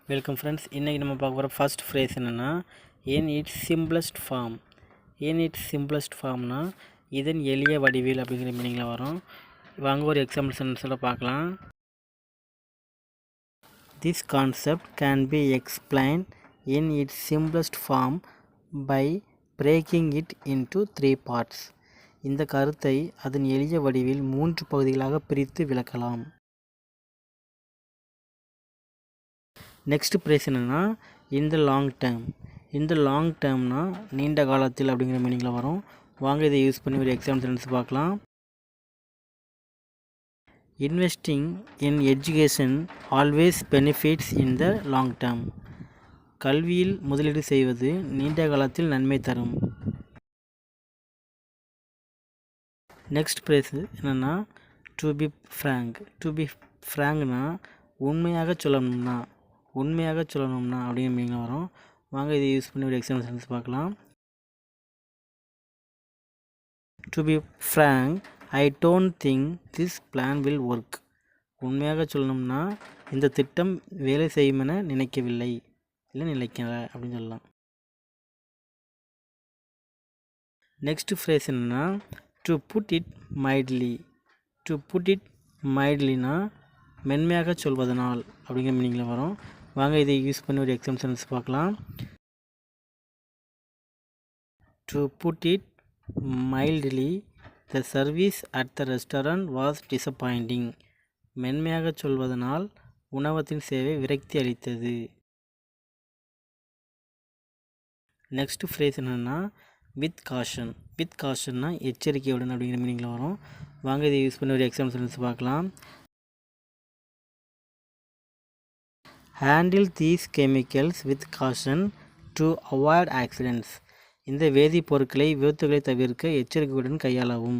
Welcome friends. இன்றைக்கி நம்ம பார்க்க போகிற ஃபர்ஸ்ட் ஃப்ரேஸ் என்னென்னா in its simplest form. In its simplest ஃபார்ம்னா இதன் எளிய வடிவில் அப்படிங்கிற மீனிங்கில் வரும். வாங்க ஒரு எக்ஸாம்பிள் சென்டென்ஸில் பார்க்கலாம். This concept can be explained in its simplest form by breaking it into 3 parts. இந்த கருத்தை அதன் எளிய வடிவில் 3 பகுதிகளாக பிரித்து விளக்கலாம். நெக்ஸ்ட் ப்ரேஸ் என்னென்னா இந்த லாங் டேர்ம். இந்த லாங் டேர்ம்னா நீண்ட காலத்தில் அப்படிங்கிற மீனிங்கில் வரும். வாங்க இதை யூஸ் பண்ணி ஒரு எக்ஸாம்பிள் சென்டென்ஸ் பார்க்கலாம். Investing in education always benefits in the long term. கல்வியில் முதலீடு செய்வது நீண்ட காலத்தில் நன்மை தரும். நெக்ஸ்ட் ப்ரேஸ் என்னென்னா to be frank. To be ஃப்ராங்க்னா உண்மையாக சொல்லணும்னா அப்படிங்கிற மீனிங் வரும். வாங்க இதை யூஸ் பண்ணி ஒரு எக்ஸாம்பிள் சென்டென்ஸ் பார்க்கலாம். To be frank, I don't think this plan will work. உண்மையாக சொல்லணும்னா இந்த திட்டம் வேலை செய்யும் என நினைக்கவில்லை, இல்லை நினைக்கல அப்படின்னு சொல்லலாம். நெக்ஸ்ட் ஃப்ரேஸ் என்னென்னா to put it mildly. To put it மைல்ட்லினா மென்மையாக சொல்வதனால் அப்படிங்கிற மீனிங்கில் வரும். வாங்க இதை யூஸ் பண்ணி ஒரு எக்ஸாம்பிள் சென்டென்ஸ் பார்க்கலாம். To put it mildly, the service at the restaurant was disappointing. மென்மையாக சொல்வதனால் உணவகத்தின் சேவை விரக்தி அளித்தது. நெக்ஸ்ட் ஃப்ரேஸ் என்னென்னா வித் காஷன். வித் காஷன்னா எச்சரிக்கையுடன் அப்படிங்கிற மீனிங்கில் வரும். வாங்க இதை யூஸ் பண்ணி ஒரு எக்ஸாம்பிள் சென்டென்ஸ் பார்க்கலாம். Handle these chemicals with caution to avoid accidents. இந்த வேதிப்பொருட்களை விபத்துகளை தவிர்க்க எச்சரிக்கையுடன் கையாளவும்.